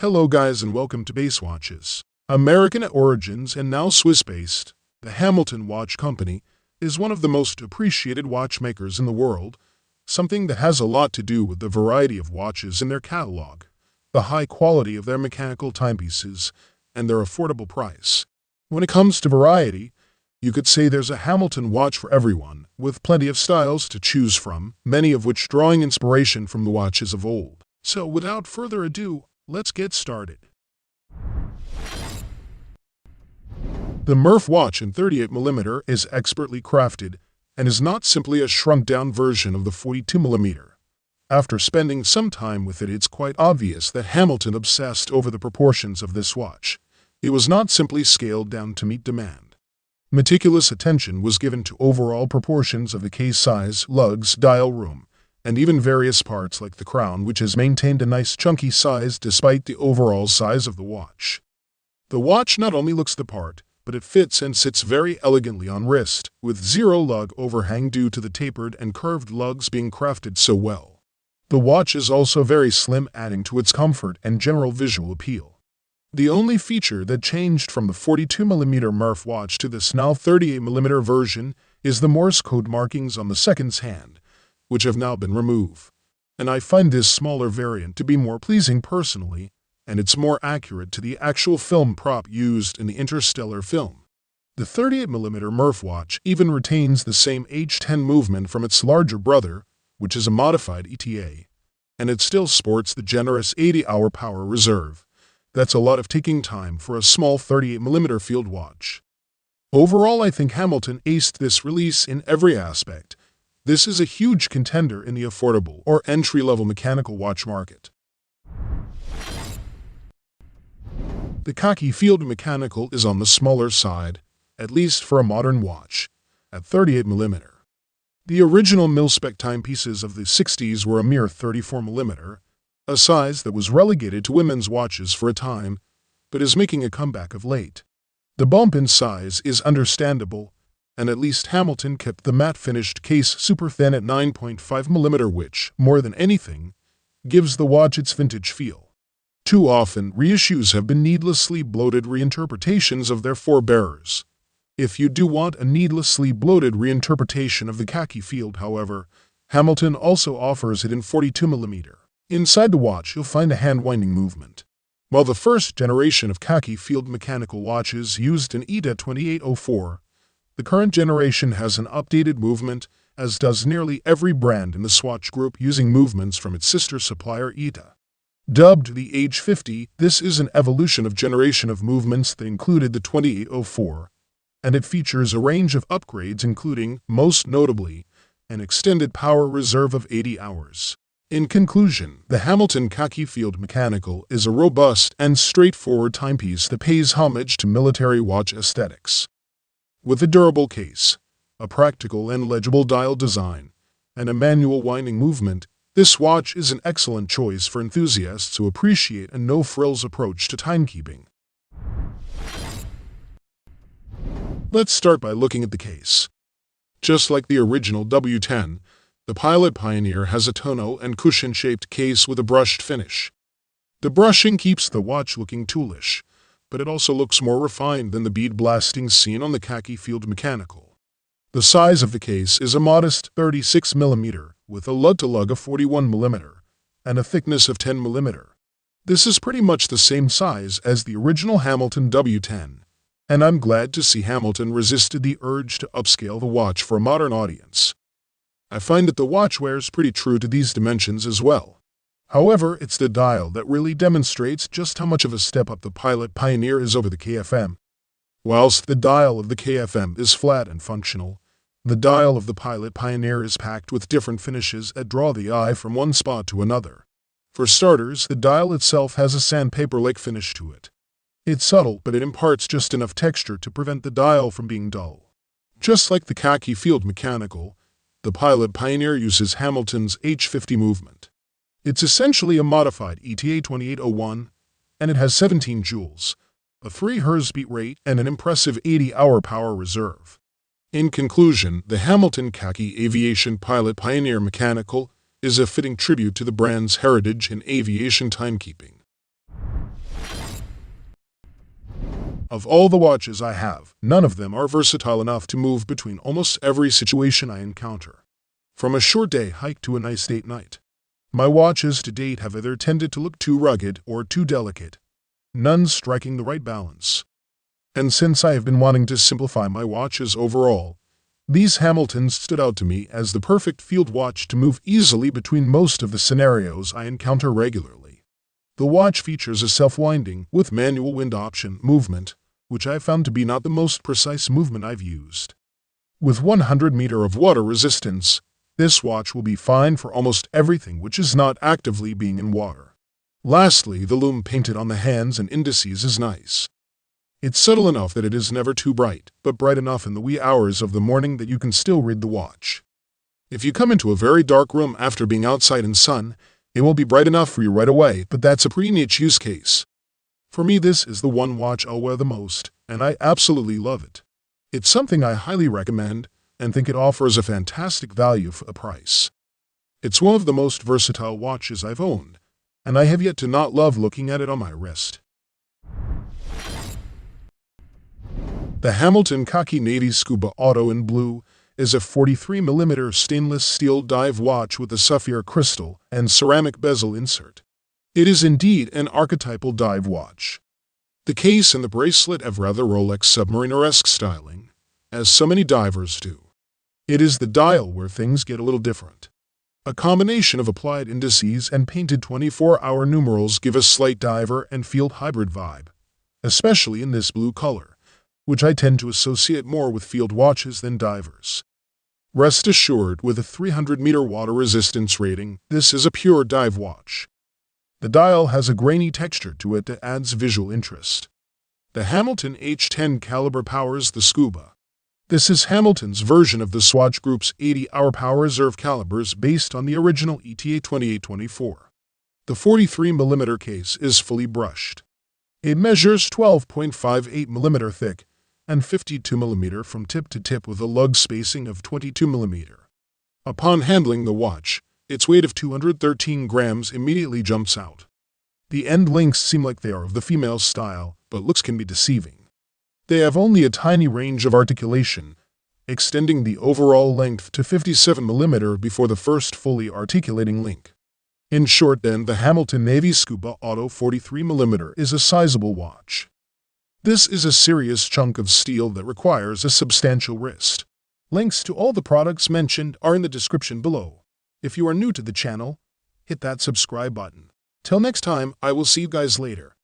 Hello guys and welcome to Base Watches. American at origins and now Swiss-based, the Hamilton Watch Company is one of the most appreciated watchmakers in the world, something that has a lot to do with the variety of watches in their catalog, the high quality of their mechanical timepieces, and their affordable price. When it comes to variety, you could say there's a Hamilton watch for everyone, with plenty of styles to choose from, many of which drawing inspiration from the watches of old. So without further ado, let's get started. The MURF watch in 38mm is expertly crafted and is not simply a shrunk-down version of the 42mm. After spending some time with it, it's quite obvious that Hamilton obsessed over the proportions of this watch. It was not simply scaled down to meet demand. Meticulous attention was given to overall proportions of the case size, lugs, dial room, and even various parts like the crown, which has maintained a nice chunky size despite the overall size of the watch. The watch not only looks the part, but it fits and sits very elegantly on wrist, with zero lug overhang due to the tapered and curved lugs being crafted so well. The watch is also very slim, adding to its comfort and general visual appeal. The only feature that changed from the 42mm MURF watch to this now 38mm version is the Morse code markings on the seconds hand, which have now been removed, and I find this smaller variant to be more pleasing personally, and it's more accurate to the actual film prop used in the interstellar film. The 38mm MURF watch even retains the same H10 movement from its larger brother, which is a modified ETA, and it still sports the generous 80-hour power reserve. That's a lot of taking time for a small 38mm field watch. Overall, I think Hamilton aced this release in every aspect. This is a huge contender in the affordable or entry-level mechanical watch market. The Khaki Field Mechanical is on the smaller side, at least for a modern watch, at 38mm. The original mil-spec timepieces of the 60s were a mere 34mm, a size that was relegated to women's watches for a time, but is making a comeback of late. The bump in size is understandable, and at least Hamilton kept the matte-finished case super thin at 9.5mm, which, more than anything, gives the watch its vintage feel. Too often, reissues have been needlessly bloated reinterpretations of their forebearers. If you do want a needlessly bloated reinterpretation of the Khaki Field, however, Hamilton also offers it in 42mm. Inside the watch, you'll find a hand-winding movement. While the first generation of Khaki Field mechanical watches used an ETA 2804, the current generation has an updated movement, as does nearly every brand in the Swatch group using movements from its sister supplier ETA. Dubbed the Age 50, this is an evolution of generation of movements that included the 2804, and it features a range of upgrades including, most notably, an extended power reserve of 80 hours. In conclusion, the Hamilton Khaki Field Mechanical is a robust and straightforward timepiece that pays homage to military watch aesthetics. With a durable case, a practical and legible dial design, and a manual winding movement, this watch is an excellent choice for enthusiasts who appreciate a no-frills approach to timekeeping. Let's start by looking at the case. Just like the original W10, the Pilot Pioneer has a tonneau and cushion-shaped case with a brushed finish. The brushing keeps the watch looking toolish, but it also looks more refined than the bead blasting seen on the Khaki Field Mechanical. The size of the case is a modest 36mm, with a lug-to-lug of 41mm, and a thickness of 10mm. This is pretty much the same size as the original Hamilton W10, and I'm glad to see Hamilton resisted the urge to upscale the watch for a modern audience. I find that the watch wears pretty true to these dimensions as well. However, it's the dial that really demonstrates just how much of a step up the Pilot Pioneer is over the KFM. Whilst the dial of the KFM is flat and functional, the dial of the Pilot Pioneer is packed with different finishes that draw the eye from one spot to another. For starters, the dial itself has a sandpaper-like finish to it. It's subtle, but it imparts just enough texture to prevent the dial from being dull. Just like the Khaki Field Mechanical, the Pilot Pioneer uses Hamilton's H50 movement. It's essentially a modified ETA 2801, and it has 17 joules, a 3 Hz beat rate, and an impressive 80-hour power reserve. In conclusion, the Hamilton Khaki Aviation Pilot Pioneer Mechanical is a fitting tribute to the brand's heritage in aviation timekeeping. Of all the watches I have, none of them are versatile enough to move between almost every situation I encounter. From a short day hike to a nice date night. My watches to date have either tended to look too rugged or too delicate, none striking the right balance. And since I have been wanting to simplify my watches overall, these Hamiltons stood out to me as the perfect field watch to move easily between most of the scenarios I encounter regularly. The watch features a self-winding, with manual wind option movement, which I found to be not the most precise movement I've used. With 100 meter of water resistance, this watch will be fine for almost everything which is not actively being in water. Lastly, the lume painted on the hands and indices is nice. It's subtle enough that it is never too bright, but bright enough in the wee hours of the morning that you can still read the watch. If you come into a very dark room after being outside in sun, it won't be bright enough for you right away, but that's a pretty niche use case. For me, this is the one watch I'll wear the most, and I absolutely love it. It's something I highly recommend, and think it offers a fantastic value for the price. It's one of the most versatile watches I've owned, and I have yet to not love looking at it on my wrist. The Hamilton Khaki Navy Scuba Auto in Blue is a 43mm stainless steel dive watch with a sapphire crystal and ceramic bezel insert. It is indeed an archetypal dive watch. The case and the bracelet have rather Rolex Submariner-esque styling, as so many divers do. It is the dial where things get a little different. A combination of applied indices and painted 24-hour numerals give a slight diver and field hybrid vibe, especially in this blue color, which I tend to associate more with field watches than divers. Rest assured, with a 300-meter water resistance rating, this is a pure dive watch. The dial has a grainy texture to it that adds visual interest. The Hamilton H10 caliber powers the Scuba. This is Hamilton's version of the Swatch Group's 80-hour power reserve calibers based on the original ETA 2824. The 43mm case is fully brushed. It measures 12.58mm thick and 52mm from tip to tip with a lug spacing of 22mm. Upon handling the watch, its weight of 213 grams immediately jumps out. The end links seem like they are of the female style, but looks can be deceiving. They have only a tiny range of articulation, extending the overall length to 57mm before the first fully articulating link. In short then, the Hamilton Navy Scuba Auto 43mm is a sizable watch. This is a serious chunk of steel that requires a substantial wrist. Links to all the products mentioned are in the description below. If you are new to the channel, hit that subscribe button. Till next time, I will see you guys later.